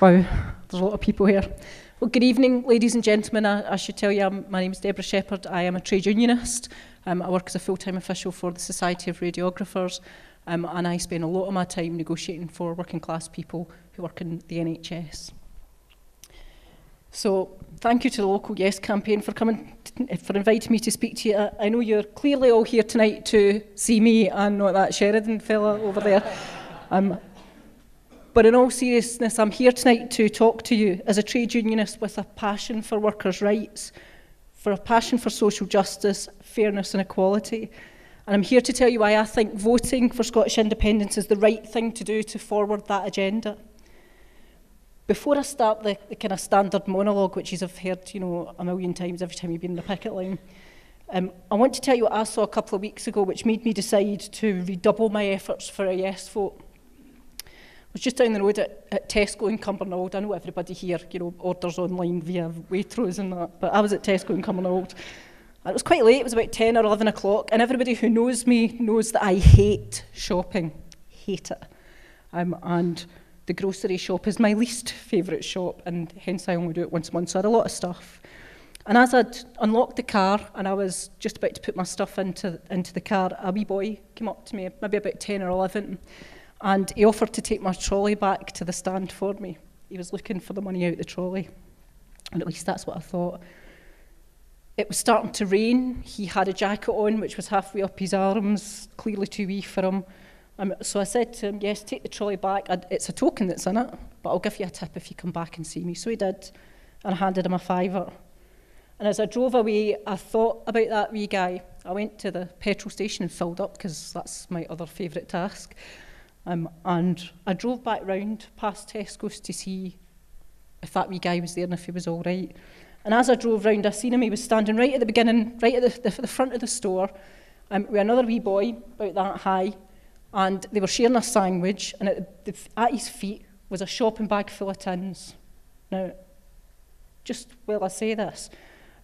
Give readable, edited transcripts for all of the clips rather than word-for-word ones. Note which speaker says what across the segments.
Speaker 1: Wow, there's a lot of people here. Well, good evening, ladies and gentlemen. I should tell you, my name is Deborah Shepherd. I am a trade unionist. I work as a full-time official for the Society of Radiographers, and I spend a lot of my time negotiating for working class people who work in the NHS. So, thank you to the local Yes campaign for inviting me to speak to you. I know you're clearly all here tonight to see me and not that Sheridan fella over there. But in all seriousness, I'm here tonight to talk to you as a trade unionist with a passion for workers' rights, for a passion for social justice, fairness and equality. And I'm here to tell you why I think voting for Scottish independence is the right thing to do to forward that agenda. Before I start the kind of standard monologue, which you've heard, a million times every time you've been in the picket line, I want to tell you what I saw a couple of weeks ago, which made me decide to redouble my efforts for a yes vote. I was just down the road at Tesco in Cumbernauld. I know everybody here, orders online via Waitrose and that, but I was at Tesco in Cumbernauld. And it was quite late, it was about 10 or 11 o'clock, and everybody who knows me knows that I hate shopping, hate it. And the grocery shop is my least favourite shop, and hence I only do it once a month, so I had a lot of stuff. And as I'd unlocked the car, and I was just about to put my stuff into the car, a wee boy came up to me, maybe about 10 or 11, and he offered to take my trolley back to the stand for me. He was looking for the money out of the trolley, and at least that's what I thought. It was starting to rain. He had a jacket on, which was halfway up his arms, clearly too wee for him. So I said to him, yes, take the trolley back. It's a token that's in it, but I'll give you a tip if you come back and see me. So he did, and I handed him a £5. And as I drove away, I thought about that wee guy. I went to the petrol station and filled up, because that's my other favourite task. And I drove back round past Tesco's to see if that wee guy was there and if he was all right. And as I drove round, I seen him. He was standing right at the beginning, right at the front of the store, with another wee boy about that high, and they were sharing a sandwich, and at his feet was a shopping bag full of tins. Now, just while I say this,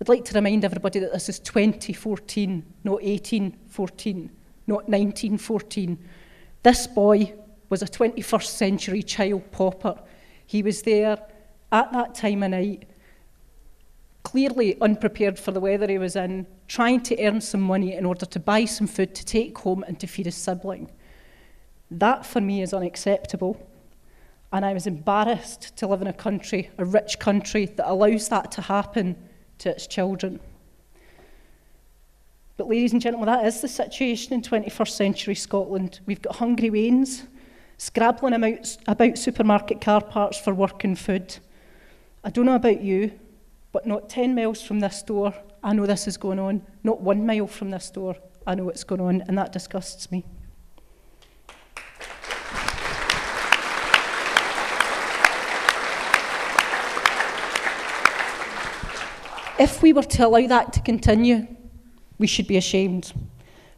Speaker 1: I'd like to remind everybody that this is 2014, not 1814, not 1914. This boy was a 21st century child pauper. He was there at that time of night, clearly unprepared for the weather he was in, trying to earn some money in order to buy some food to take home and to feed his sibling. That for me is unacceptable. And I was embarrassed to live in a country, a rich country, that allows that to happen to its children. But ladies and gentlemen, that is the situation in 21st century Scotland. We've got hungry wains, scrabbling about supermarket car parks for work and food. I don't know about you, but not 10 miles from this door, I know this is going on. Not 1 mile from this door, I know it's going on, and that disgusts me. If we were to allow that to continue, we should be ashamed.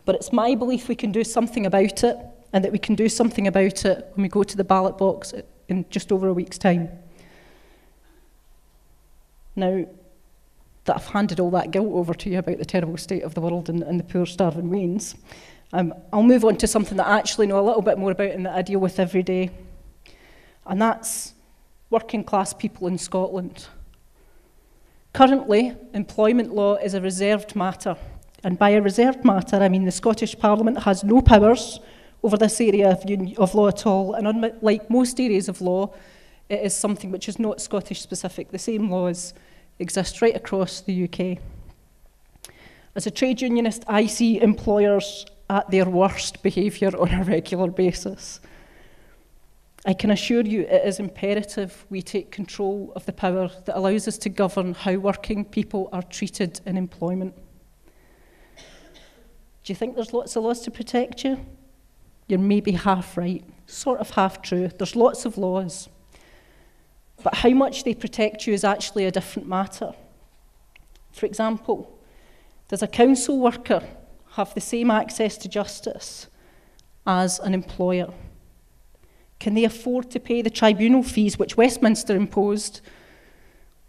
Speaker 1: But it's my belief we can do something about it, and that we can do something about it when we go to the ballot box in just over a week's time. Now, that I've handed all that guilt over to you about the terrible state of the world and the poor starving wains, I'll move on to something that I actually know a little bit more about and that I deal with every day. And that's working class people in Scotland. Currently, employment law is a reserved matter. And by a reserved matter, I mean the Scottish Parliament has no powers over this area of law at all. And unlike most areas of law, it is something which is not Scottish specific. The same laws exist right across the UK. As a trade unionist, I see employers at their worst behaviour on a regular basis. I can assure you it is imperative we take control of the power that allows us to govern how working people are treated in employment. Do you think there's lots of laws to protect you? You're maybe half right, sort of half true. There's lots of laws. But how much they protect you is actually a different matter. For example, does a council worker have the same access to justice as an employer? Can they afford to pay the tribunal fees which Westminster imposed,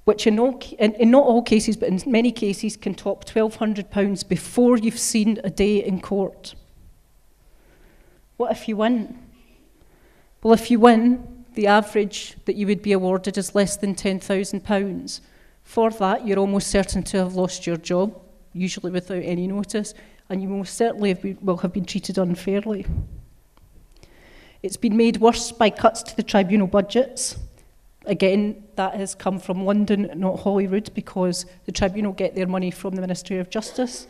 Speaker 1: which in not all cases, but in many cases, can top £1,200 before you've seen a day in court? What if you win? Well, if you win, the average that you would be awarded is less than £10,000. For that, you're almost certain to have lost your job, usually without any notice, and you most certainly will have been treated unfairly. It's been made worse by cuts to the tribunal budgets. Again, that has come from London, not Holyrood, because the tribunal get their money from the Ministry of Justice.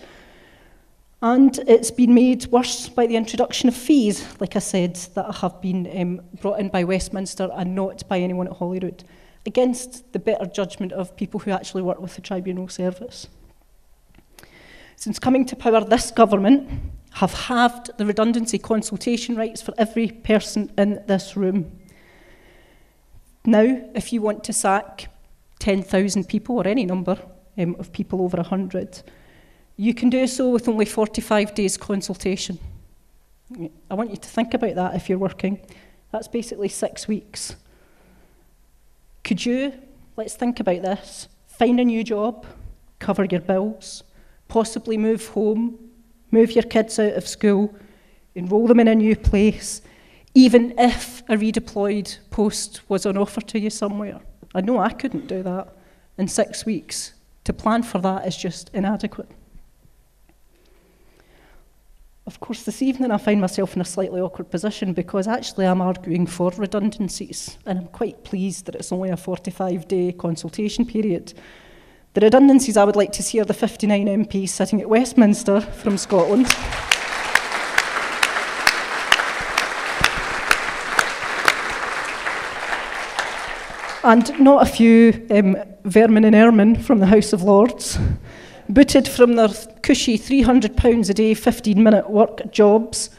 Speaker 1: And it's been made worse by the introduction of fees, like I said, that have been brought in by Westminster and not by anyone at Holyrood, against the better judgment of people who actually work with the tribunal service. Since coming to power, this government have halved the redundancy consultation rights for every person in this room. Now, if you want to sack 10,000 people, or any number of people over 100, you can do so with only 45 days consultation. I want you to think about that if you're working. That's basically 6 weeks. Could you, let's think about this, find a new job, cover your bills, possibly move home, move your kids out of school, enrol them in a new place, even if a redeployed post was on offer to you somewhere? I know I couldn't do that in 6 weeks. To plan for that is just inadequate. Of course, this evening I find myself in a slightly awkward position because actually I'm arguing for redundancies, and I'm quite pleased that it's only a 45-day consultation period. The redundancies I would like to see are the 59 MPs sitting at Westminster from Scotland. And not a few vermin and ermine from the House of Lords, booted from their cushy £300 a day, 15-minute work jobs.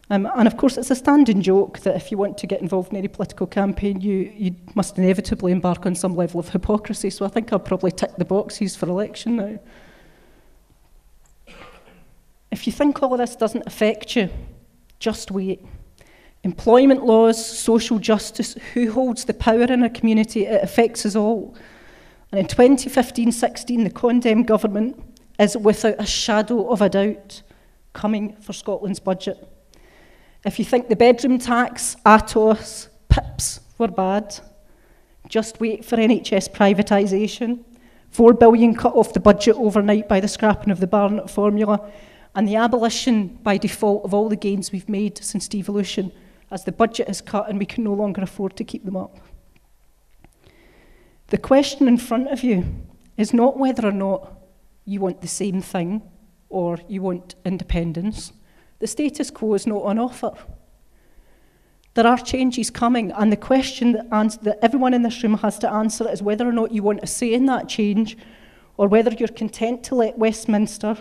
Speaker 1: And of course, it's a standing joke that if you want to get involved in any political campaign, you must inevitably embark on some level of hypocrisy. So I think I'll probably tick the boxes for election now. If you think all of this doesn't affect you, just wait. Employment laws, social justice, who holds the power in a community, it affects us all. And in 2015-16, the condemned government is without a shadow of a doubt coming for Scotland's budget. If you think the bedroom tax, ATOS, PIPs were bad, just wait for NHS privatisation, £4 billion cut off the budget overnight by the scrapping of the Barnett formula, and the abolition by default of all the gains we've made since devolution, as the budget is cut and we can no longer afford to keep them up. The question in front of you is not whether or not you want the same thing or you want independence. The status quo is not on offer. There are changes coming, and the question that everyone in this room has to answer is whether or not you want a say in that change, or whether you're content to let Westminster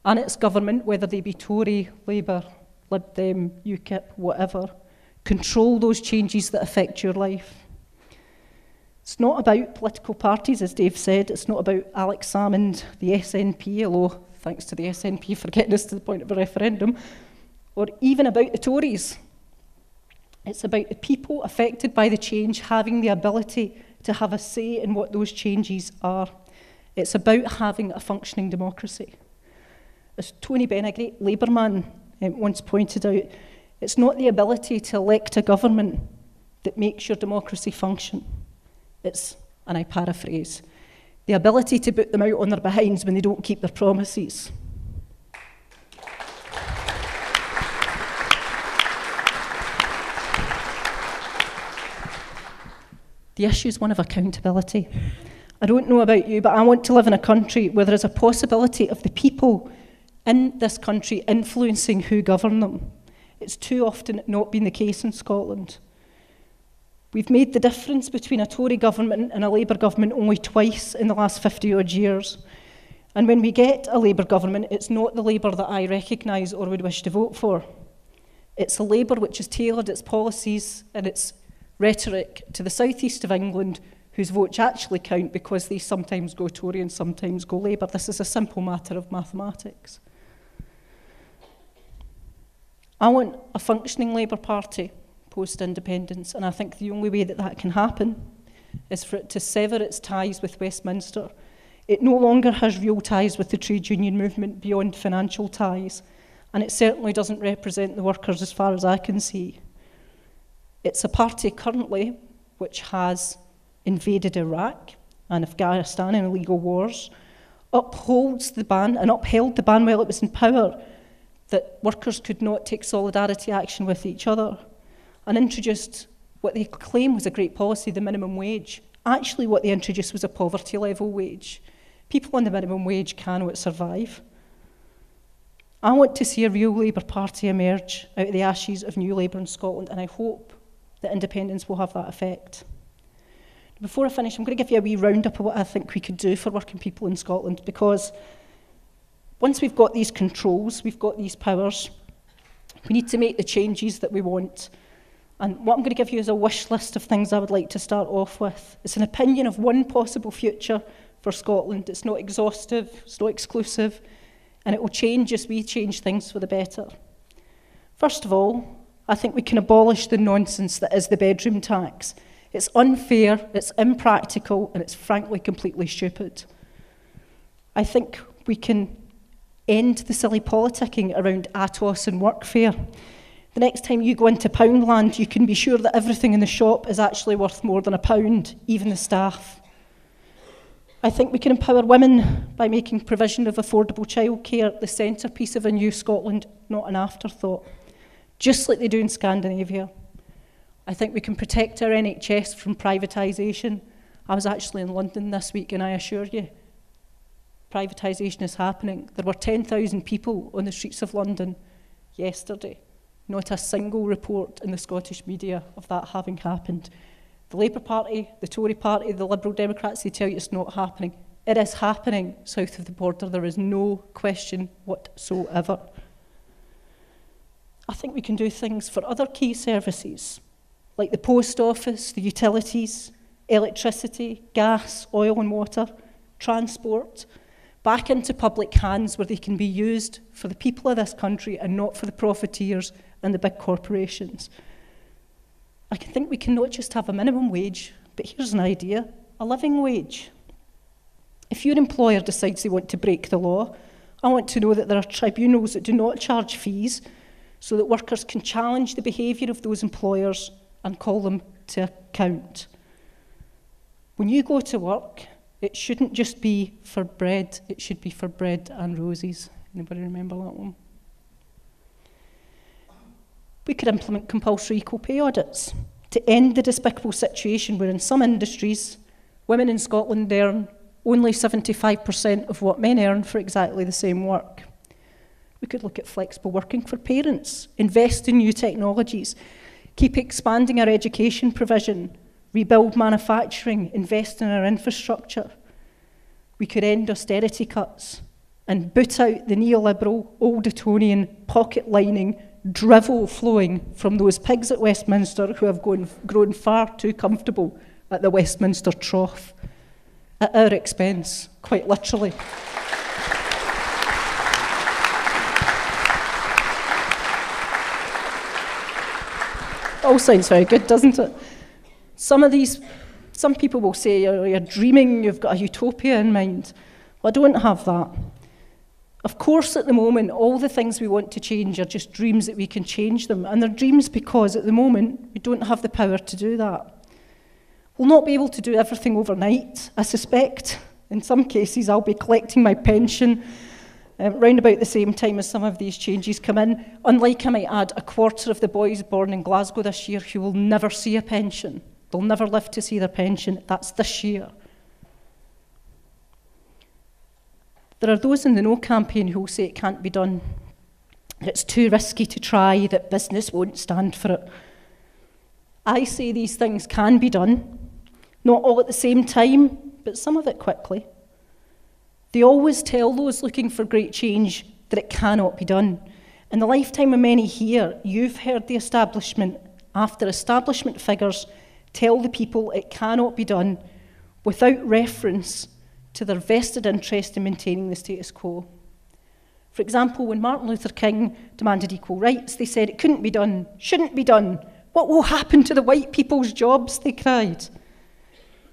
Speaker 1: and its government, whether they be Tory, Labour, Lib Dem, UKIP, whatever, control those changes that affect your life. It's not about political parties, as Dave said. It's not about Alex Salmond, the SNP, although thanks to the SNP for getting us to the point of a referendum, or even about the Tories. It's about the people affected by the change having the ability to have a say in what those changes are. It's about having a functioning democracy. As Tony Benn, a great Labour man, once pointed out, it's not the ability to elect a government that makes your democracy function. It's, and I paraphrase, the ability to put them out on their behinds when they don't keep their promises. The issue is one of accountability. I don't know about you, but I want to live in a country where there is a possibility of the people in this country influencing who govern them. It's too often not been the case in Scotland. We've made the difference between a Tory government and a Labour government only twice in the last 50-odd years. And when we get a Labour government, it's not the Labour that I recognise or would wish to vote for. It's a Labour which has tailored its policies and its rhetoric to the southeast of England, whose votes actually count because they sometimes go Tory and sometimes go Labour. This is a simple matter of mathematics. I want a functioning Labour Party post-independence, and I think the only way that that can happen is for it to sever its ties with Westminster. It no longer has real ties with the trade union movement beyond financial ties, and it certainly doesn't represent the workers as far as I can see. It's a party currently which has invaded Iraq and Afghanistan in illegal wars, upholds the ban and upheld the ban while it was in power, that workers could not take solidarity action with each other, and introduced what they claim was a great policy, the minimum wage. Actually, what they introduced was a poverty level wage. People on the minimum wage cannot survive. I want to see a real Labour Party emerge out of the ashes of New Labour in Scotland, and I hope that independence will have that effect. Before I finish, I'm going to give you a wee roundup of what I think we could do for working people in Scotland, because once we've got these controls, we've got these powers, we need to make the changes that we want. And what I'm going to give you is a wish list of things I would like to start off with. It's an opinion of one possible future for Scotland. It's not exhaustive, it's not exclusive, and it will change as we change things for the better. First of all, I think we can abolish the nonsense that is the bedroom tax. It's unfair, it's impractical, and it's frankly completely stupid. I think we can end the silly politicking around ATOS and workfare. The next time you go into Poundland, you can be sure that everything in the shop is actually worth more than £1, even the staff. I think we can empower women by making provision of affordable childcare the centrepiece of a new Scotland, not an afterthought, just like they do in Scandinavia. I think we can protect our NHS from privatisation. I was actually in London this week, and I assure you, privatisation is happening. There were 10,000 people on the streets of London yesterday. Not a single report in the Scottish media of that having happened. The Labour Party, the Tory Party, the Liberal Democrats, they tell you it's not happening. It is happening south of the border. There is no question whatsoever. I think we can do things for other key services, like the post office, the utilities, electricity, gas, oil and water, transport, back into public hands where they can be used for the people of this country and not for the profiteers and the big corporations. I think we can not just have a minimum wage, but here's an idea, a living wage. If your employer decides they want to break the law, I want to know that there are tribunals that do not charge fees so that workers can challenge the behaviour of those employers and call them to account. When you go to work, it shouldn't just be for bread, it should be for bread and roses. Anybody remember that one? We could implement compulsory equal pay audits to end the despicable situation where in some industries, women in Scotland earn only 75% of what men earn for exactly the same work. We could look at flexible working for parents, invest in new technologies, keep expanding our education provision, rebuild manufacturing, invest in our infrastructure. We could end austerity cuts and boot out the neoliberal, old Etonian, pocket-lining, drivel flowing from those pigs at Westminster who have grown far too comfortable at the Westminster trough, at our expense, quite literally. All sounds very good, doesn't it? Some people will say, you're dreaming, you've got a utopia in mind. Well, I don't have that. Of course, at the moment, all the things we want to change are just dreams that we can change them. And they're dreams because, at the moment, we don't have the power to do that. We'll not be able to do everything overnight. I suspect, in some cases, I'll be collecting my pension round about the same time as some of these changes come in. Unlike, I might add, a quarter of the boys born in Glasgow this year who will never see a pension. They'll never live to see their pension. That's this year. There are those in the No campaign who will say it can't be done, that it's too risky to try, that business won't stand for it. I say these things can be done, not all at the same time, but some of it quickly. They always tell those looking for great change that it cannot be done. In the lifetime of many here, you've heard the establishment after establishment figures tell the people it cannot be done without reference to their vested interest in maintaining the status quo. For example, when Martin Luther King demanded equal rights, they said it couldn't be done, shouldn't be done. What will happen to the white people's jobs, they cried.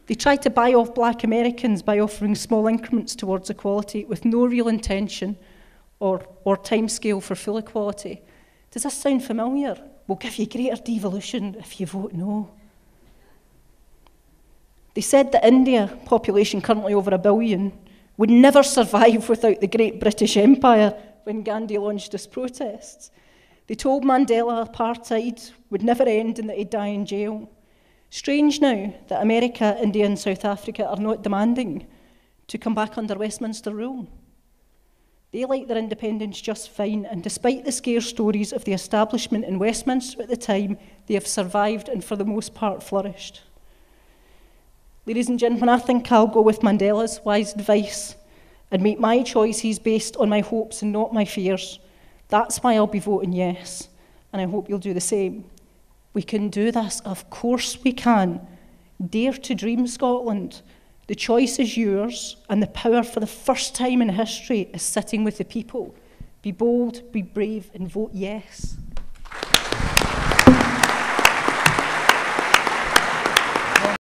Speaker 1: They tried to buy off black Americans by offering small increments towards equality with no real intention or timescale for full equality. Does this sound familiar? We'll give you greater devolution if you vote no. They said that India, population currently over 1 billion, would never survive without the great British Empire when Gandhi launched his protests. They told Mandela apartheid would never end and that he'd die in jail. Strange now that America, India and South Africa are not demanding to come back under Westminster rule. They like their independence just fine, and despite the scare stories of the establishment in Westminster at the time, they have survived and for the most part flourished. Ladies and gentlemen, I think I'll go with Mandela's wise advice and make my choices based on my hopes and not my fears. That's why I'll be voting yes, and I hope you'll do the same. We can do this, of course we can. Dare to dream, Scotland. The choice is yours, and the power for the first time in history is sitting with the people. Be bold, be brave, and vote yes.